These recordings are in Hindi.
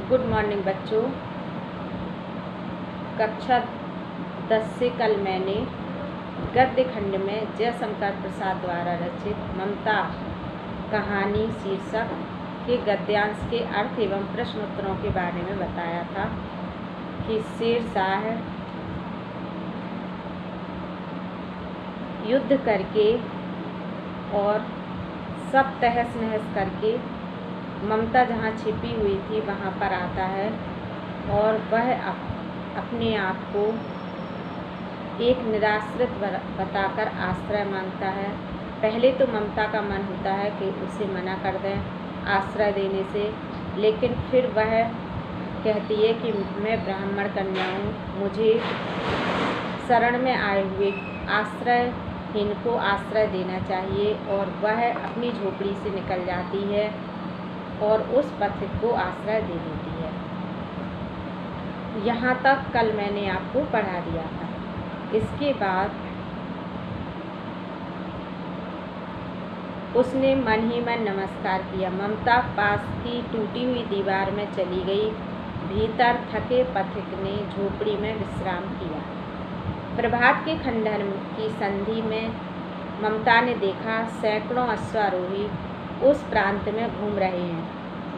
गुड मॉर्निंग बच्चों। कक्षा 10 से कल मैंने गद्य खंड में जयशंकर प्रसाद द्वारा रचित ममता कहानी शीर्षक के गद्यांश के अर्थ एवं प्रश्नोत्तरों के बारे में बताया था कि शेरशाह युद्ध करके और सब तहस नहस करके ममता जहाँ छिपी हुई थी वहाँ पर आता है और वह अपने आप को एक निराश्रित बताकर आश्रय मांगता है। पहले तो ममता का मन होता है कि उसे मना कर दें आश्रय देने से, लेकिन फिर वह कहती है कि मैं ब्राह्मण कन्या हूँ, मुझे शरण में आए हुए आश्रयहीन को आश्रय देना चाहिए। और वह अपनी झोपड़ी से निकल जाती है और उस पथिक को आश्रय दे देती है। यहाँ तक कल मैंने आपको पढ़ा दिया था। इसके बाद उसने मन ही मन नमस्कार किया। ममता पास की टूटी हुई दीवार में चली गई। भीतर थके पथिक ने झोपड़ी में विश्राम किया। प्रभात के खंडहर की संधि में ममता ने देखा सैकड़ों अश्वारोही उस प्रांत में घूम रहे हैं।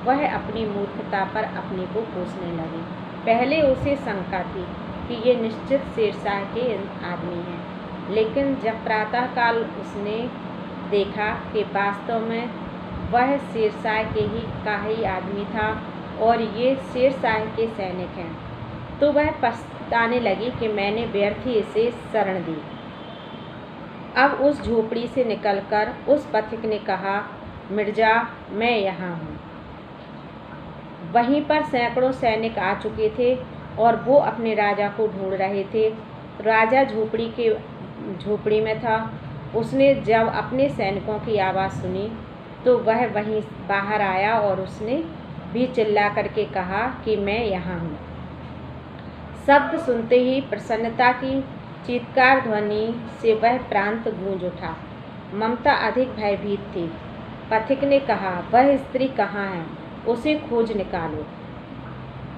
वह अपनी मूर्खता पर अपने को कोसने लगी। पहले उसे शंका थी कि ये निश्चित शेरशाह के आदमी हैं, लेकिन जब प्रातःकाल उसने देखा कि वास्तव में वह शेरशाह का ही आदमी था और ये शेरशाह के सैनिक हैं, तो वह पछताने लगी कि मैंने व्यर्थ ही इसे शरण दी। अब उस झोपड़ी से निकलकर उस पथिक ने कहा, मिर्जा, मैं यहाँ हूँ। वहीं पर सैकड़ों सैनिक आ चुके थे और वो अपने राजा को ढूंढ रहे थे। राजा झोपड़ी में था। उसने जब अपने सैनिकों की आवाज़ सुनी तो वह वहीं बाहर आया और उसने भी चिल्ला करके कहा कि मैं यहाँ हूँ। शब्द सुनते ही प्रसन्नता की चीत्कार ध्वनि से वह प्रांत गूंज उठा। ममता अधिक भयभीत थी। पथिक ने कहा, वह स्त्री कहाँ है? उसे खोज निकालो।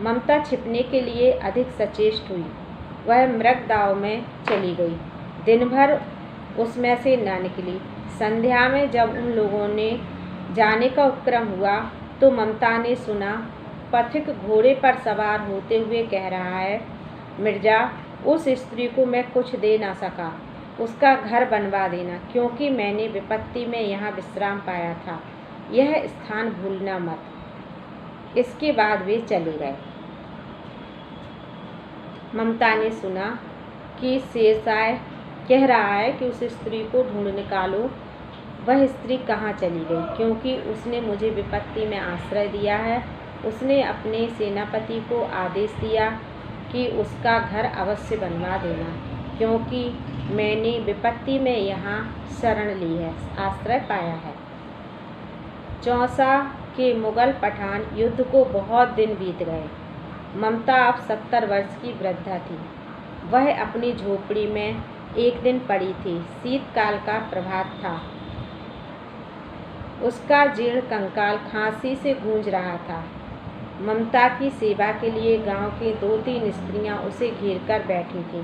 ममता छिपने के लिए अधिक सचेष्ट हुई। वह मृगदाव में चली गई। दिन भर उसमें से न निकली। संध्या में जब उन लोगों ने जाने का उपक्रम हुआ तो ममता ने सुना पथिक घोड़े पर सवार होते हुए कह रहा है, मिर्जा, उस स्त्री को मैं कुछ दे ना सका। उसका घर बनवा देना, क्योंकि मैंने विपत्ति में यहाँ विश्राम पाया था। यह स्थान भूलना मत। इसके बाद वे चले गए। ममता ने सुना कि शेरशाह कह रहा है कि उस स्त्री को ढूंढ निकालो। वह स्त्री कहाँ चली गई? क्योंकि उसने मुझे विपत्ति में आश्रय दिया है। उसने अपने सेनापति को आदेश दिया कि उसका घर अवश्य बनवा देना, क्योंकि मैंने विपत्ति में यहाँ शरण ली है, आश्रय पाया है। चौसा के मुगल पठान युद्ध को बहुत दिन बीत गए। ममता अब 70 वर्ष की वृद्धा थी। वह अपनी झोपड़ी में एक दिन पड़ी थी। शीतकाल का प्रभात था। उसका जीर्ण कंकाल खांसी से गूंज रहा था। ममता की सेवा के लिए गांव की 2-3 स्त्रियां उसे घेर कर बैठी थीं,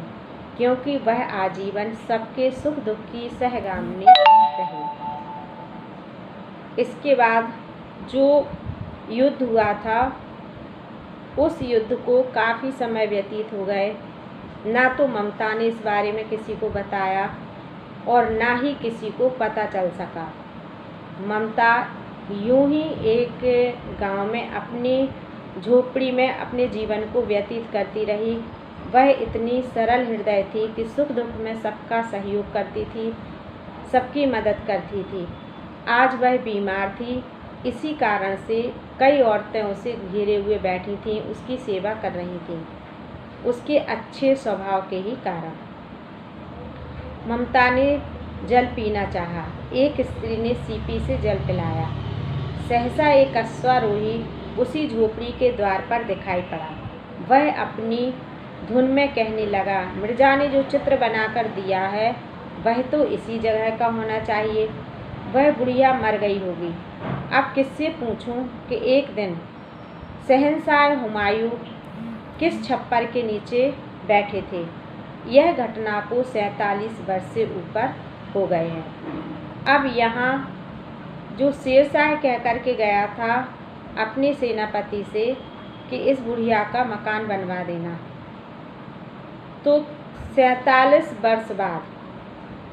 क्योंकि वह आजीवन सबके सुख दुख की सहगामिनी रही। इसके बाद जो युद्ध हुआ था, उस युद्ध को काफ़ी समय व्यतीत हो गए। ना तो ममता ने इस बारे में किसी को बताया और ना ही किसी को पता चल सका। ममता यूं ही एक गांव में अपनी झोपड़ी में अपने जीवन को व्यतीत करती रही। वह इतनी सरल हृदय थी कि सुख दुख में सबका सहयोग करती थी, सबकी मदद करती थी। आज वह बीमार थी। इसी कारण से कई औरतें उसे घेरे हुए बैठी थीं, उसकी सेवा कर रही थीं, उसके अच्छे स्वभाव के ही कारण। ममता ने जल पीना चाहा। एक स्त्री ने सीपी से जल पिलाया। सहसा एक अश्वारोही उसी झोपड़ी के द्वार पर दिखाई पड़ा। वह अपनी धुन में कहने लगा, मिर्जा ने जो चित्र बनाकर दिया है वह तो इसी जगह का होना चाहिए। वह बुढ़िया मर गई होगी। अब किससे पूछूं कि एक दिन शहंशाह हुमायूं किस छप्पर के नीचे बैठे थे। यह घटना को 47 वर्ष से ऊपर हो गए हैं। अब यहाँ जो शेरशाह कह कर के गया था अपने सेनापति से कि इस बुढ़िया का मकान बनवा देना, तो 47 वर्ष बाद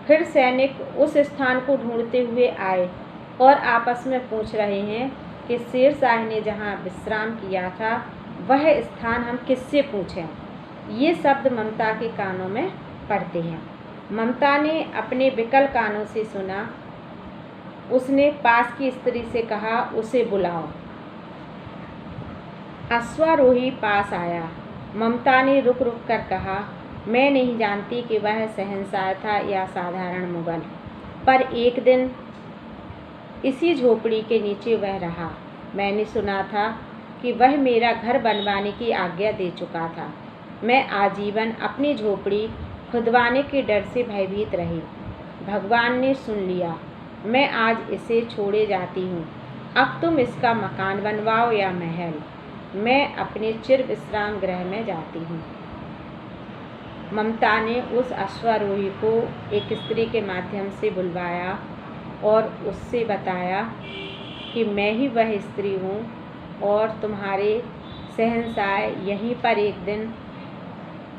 फिर सैनिक उस स्थान को ढूंढते हुए आए और आपस में पूछ रहे हैं कि शेरशाह ने जहाँ विश्राम किया था वह स्थान हम किससे पूछें। ये शब्द ममता के कानों में पड़ते हैं। ममता ने अपने विकल कानों से सुना। उसने पास की स्त्री से कहा, उसे बुलाओ। अश्वारोही पास आया। ममता ने रुक रुक कर कहा, मैं नहीं जानती कि वह शहंशाह था या साधारण मुगल, पर एक दिन इसी झोपड़ी के नीचे वह रहा। मैंने सुना था कि वह मेरा घर बनवाने की आज्ञा दे चुका था। मैं आजीवन अपनी झोपड़ी खुदवाने के डर से भयभीत रही। भगवान ने सुन लिया। मैं आज इसे छोड़े जाती हूँ। अब तुम इसका मकान बनवाओ या महल। मैं अपने चिर विश्राम गृह में जाती हूँ। ममता ने उस अश्वारोही को एक स्त्री के माध्यम से बुलवाया और उससे बताया कि मैं ही वह स्त्री हूँ और तुम्हारे शहंशाह यहीं पर एक दिन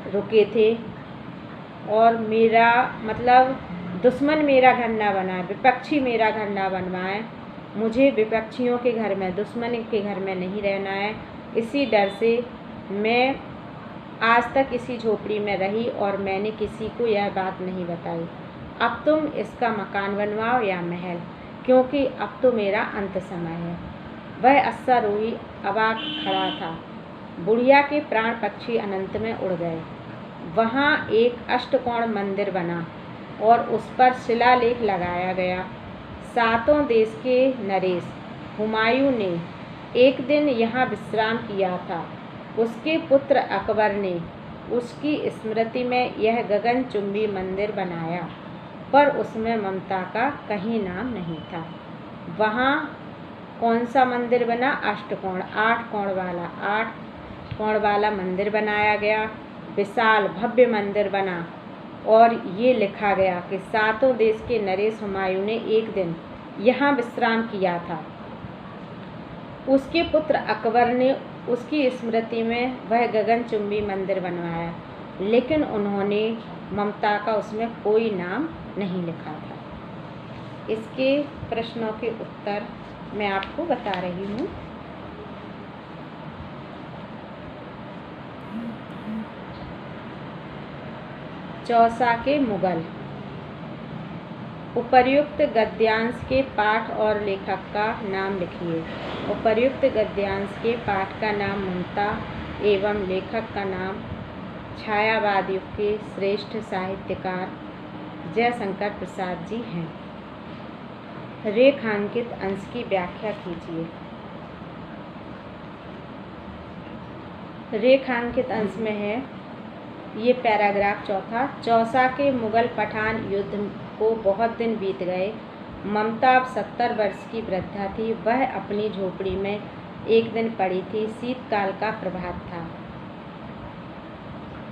रुके थे और मेरा मतलब दुश्मन मेरा घर ना बनाए, विपक्षी मेरा घर ना बनवाए। मुझे विपक्षियों के घर में, दुश्मन के घर में नहीं रहना है। इसी डर से मैं आज तक इसी झोपड़ी में रही और मैंने किसी को यह बात नहीं बताई। अब तुम इसका मकान बनवाओ या महल, क्योंकि अब तो मेरा अंत समय है। वह अश्वारोही अवाक खड़ा था। बुढ़िया के प्राण पक्षी अनंत में उड़ गए। वहाँ एक अष्टकोण मंदिर बना और उस पर शिलालेख लगाया गया। 7 देश के नरेश हुमायूं ने एक दिन यहाँ विश्राम किया था। उसके पुत्र अकबर ने उसकी स्मृति में यह गगनचुंबी मंदिर बनाया, पर उसमें ममता का कहीं नाम नहीं था। वहाँ कौन सा मंदिर बना? अष्टकोण, 8 कोण वाला मंदिर बनाया गया। विशाल भव्य मंदिर बना और ये लिखा गया कि 7 देश के नरेश हुमायूं ने एक दिन यहाँ विश्राम किया था। उसके पुत्र अकबर ने उसकी स्मृति में वह गगनचुंबी मंदिर बनवाया, लेकिन उन्होंने ममता का उसमें कोई नाम नहीं लिखा था। इसके प्रश्नों के उत्तर मैं आपको बता रही हूँ। चौसा के मुगल। उपर्युक्त गद्यांश के पाठ और लेखक का नाम लिखिए। उपर्युक्त गद्यांश के पाठ का नाम ममता एवं लेखक का नाम छायावाद युग के श्रेष्ठ साहित्यकार जयशंकर प्रसाद जी हैं। रेखांकित अंश की व्याख्या कीजिए। रेखांकित अंश में है ये पैराग्राफ चौथा। चौसा के मुगल पठान युद्ध को बहुत दिन बीत गए। ममता अब 70 वर्ष की वृद्धा थी। वह अपनी झोपड़ी में एक दिन पड़ी थी। शीतकाल का प्रभात था।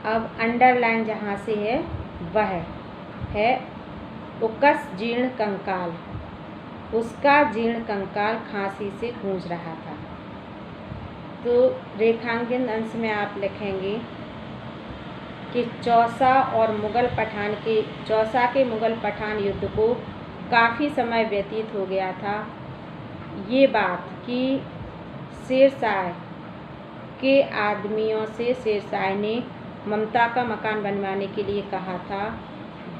अब अंडरलाइन जहाँ से है वह है उकस जीर्ण कंकाल। उसका जीर्ण कंकाल खांसी से गूंज रहा था। तो रेखांकित अंश में आप लिखेंगे कि चौसा के मुगल पठान युद्ध को काफ़ी समय व्यतीत हो गया था। ये बात कि शेरशाह के आदमियों से शेरशाह ने ममता का मकान बनवाने के लिए कहा था,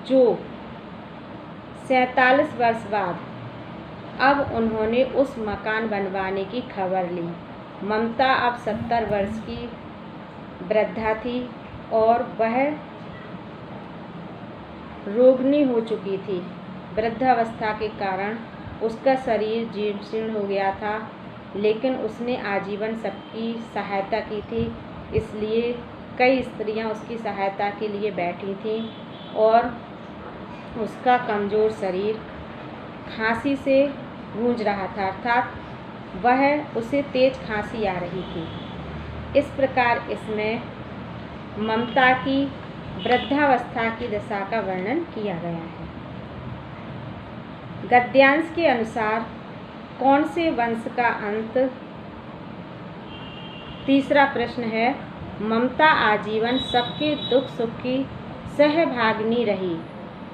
जो 47 वर्ष बाद अब उन्होंने उस मकान बनवाने की खबर ली। ममता अब 70 वर्ष की वृद्धा थी और वह रोगिणी हो चुकी थी। वृद्धावस्था के कारण उसका शरीर जीर्ण शीर्ण हो गया था, लेकिन उसने आजीवन सबकी सहायता की थी। इसलिए कई स्त्रियां उसकी सहायता के लिए बैठी थीं और उसका कमज़ोर शरीर खांसी से गूंज रहा था, अर्थात वह उसे तेज खांसी आ रही थी। इस प्रकार इसमें ममता की वृद्धावस्था की दशा का वर्णन किया गया है। गद्यांश के अनुसार कौन से वंश का अंत? तीसरा प्रश्न है, ममता आजीवन सबके दुख सुख की सहभागिनी रही,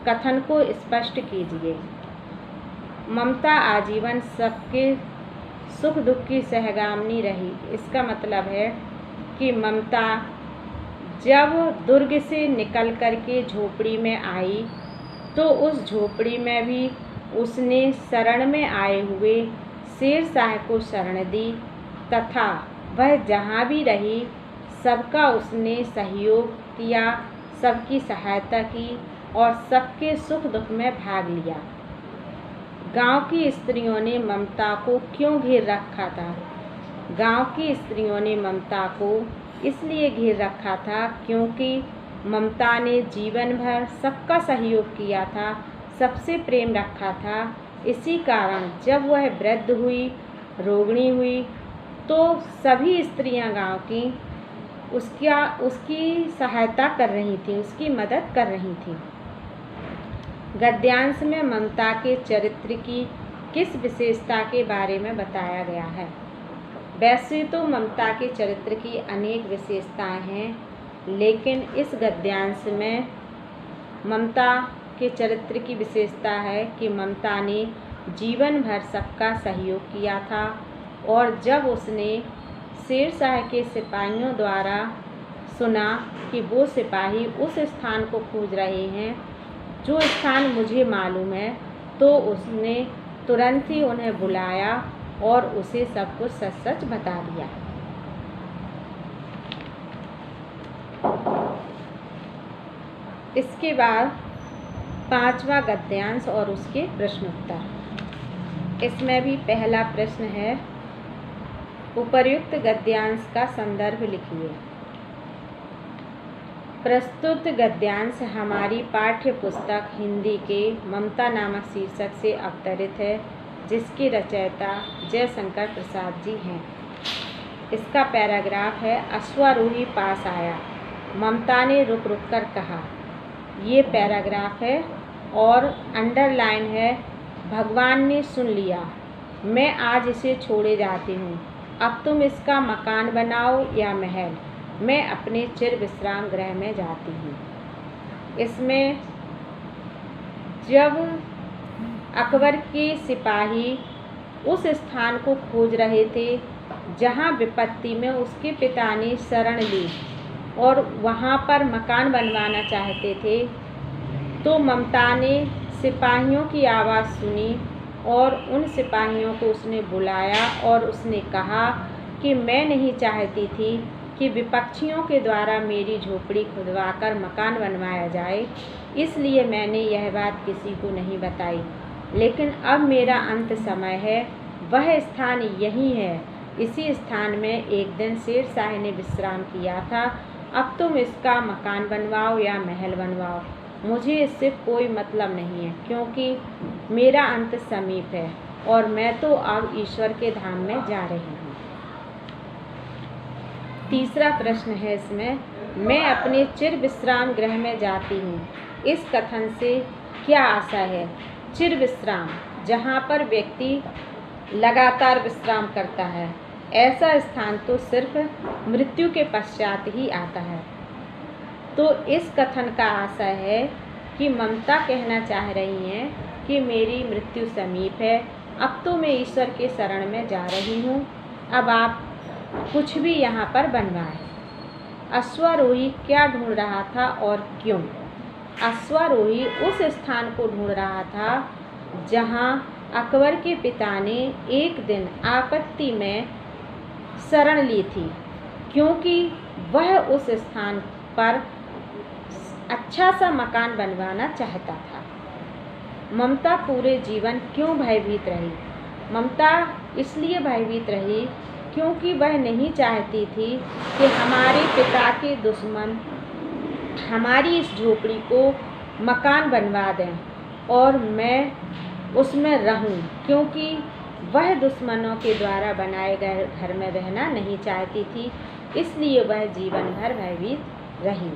कथन को स्पष्ट कीजिए। ममता आजीवन सबके सुख दुख की सहगामिनी रही, इसका मतलब है कि ममता जब दुर्ग से निकल कर के झोपड़ी में आई तो उस झोपड़ी में भी उसने शरण में आए हुए शेरशाह को शरण दी तथा वह जहाँ भी रही सबका उसने सहयोग किया, सबकी सहायता की और सबके सुख दुख में भाग लिया। गांव की स्त्रियों ने ममता को क्यों घेर रखा था? गांव की स्त्रियों ने ममता को इसलिए घेर रखा था क्योंकि ममता ने जीवन भर सबका सहयोग किया था, सबसे प्रेम रखा था। इसी कारण जब वह वृद्ध हुई, रोगिणी हुई, तो सभी स्त्रियां गांव की उसकी सहायता कर रही थी, उसकी मदद कर रही थी। गद्यांश में ममता के चरित्र की किस विशेषता के बारे में बताया गया है? वैसे तो ममता के चरित्र की अनेक विशेषताएं हैं, लेकिन इस गद्यांश में ममता के चरित्र की विशेषता है कि ममता ने जीवन भर सबका सहयोग किया था और जब उसने शेरशाह के सिपाहियों द्वारा सुना कि वो सिपाही उस स्थान को खोज रहे हैं जो स्थान मुझे मालूम है, तो उसने तुरंत ही उन्हें बुलाया और उसे सब कुछ सच सच बता दिया। इसके बाद पांचवा गद्यांश और उसके प्रश्नोत्तर। इसमें भी पहला प्रश्न है, उपर्युक्त गद्यांश का संदर्भ लिखिए। प्रस्तुत गद्यांश हमारी पाठ्य पुस्तक हिंदी के ममता नामक शीर्षक से अवतरित है, जिसके रचयिता जयशंकर प्रसाद जी हैं। इसका पैराग्राफ है, अश्वारोही पास आया, ममता ने रुक रुक कर कहा। ये पैराग्राफ है और अंडरलाइन है, भगवान ने सुन लिया, मैं आज इसे छोड़े जाती हूँ। अब तुम इसका मकान बनाओ या महल, मैं अपने चिर विश्राम गृह में जाती हूँ। इसमें जब अकबर के सिपाही उस स्थान को खोज रहे थे जहाँ विपत्ति में उसके पिता ने शरण ली और वहाँ पर मकान बनवाना चाहते थे, तो ममता ने सिपाहियों की आवाज़ सुनी और उन सिपाहियों को उसने बुलाया और उसने कहा कि मैं नहीं चाहती थी कि विपक्षियों के द्वारा मेरी झोपड़ी खुदवाकर मकान बनवाया जाए, इसलिए मैंने यह बात किसी को नहीं बताई। लेकिन अब मेरा अंत समय है, वह स्थान यही है। इसी स्थान में एक दिन शेरशाह ने विश्राम किया था। अब तुम इसका मकान बनवाओ या महल बनवाओ, मुझे इससे कोई मतलब नहीं है, क्योंकि मेरा अंत समीप है और मैं तो अब ईश्वर के धाम में जा रही हूँ। तीसरा प्रश्न है इसमें, मैं अपने चिर विश्राम गृह में जाती हूँ, इस कथन से क्या आशा है? चिर विश्राम, जहाँ पर व्यक्ति लगातार विश्राम करता है, ऐसा स्थान तो सिर्फ मृत्यु के पश्चात ही आता है। तो इस कथन का आशय है कि ममता कहना चाह रही हैं कि मेरी मृत्यु समीप है, अब तो मैं ईश्वर के शरण में जा रही हूँ, अब आप कुछ भी यहाँ पर बनवाएं। अश्वारोही क्या ढूंढ रहा था और क्यों? अश्वारोही उस स्थान को ढूंढ रहा था जहाँ अकबर के पिता ने एक दिन आपत्ति में शरण ली थी, क्योंकि वह उस स्थान पर अच्छा सा मकान बनवाना चाहता था। ममता पूरे जीवन क्यों भयभीत रही? ममता इसलिए भयभीत रही क्योंकि वह नहीं चाहती थी कि हमारे पिता के दुश्मन हमारी इस झोपड़ी को मकान बनवा दें और मैं उसमें रहूं, क्योंकि वह दुश्मनों के द्वारा बनाए गए घर में रहना नहीं चाहती थी, इसलिए वह जीवन भर भयभीत रही।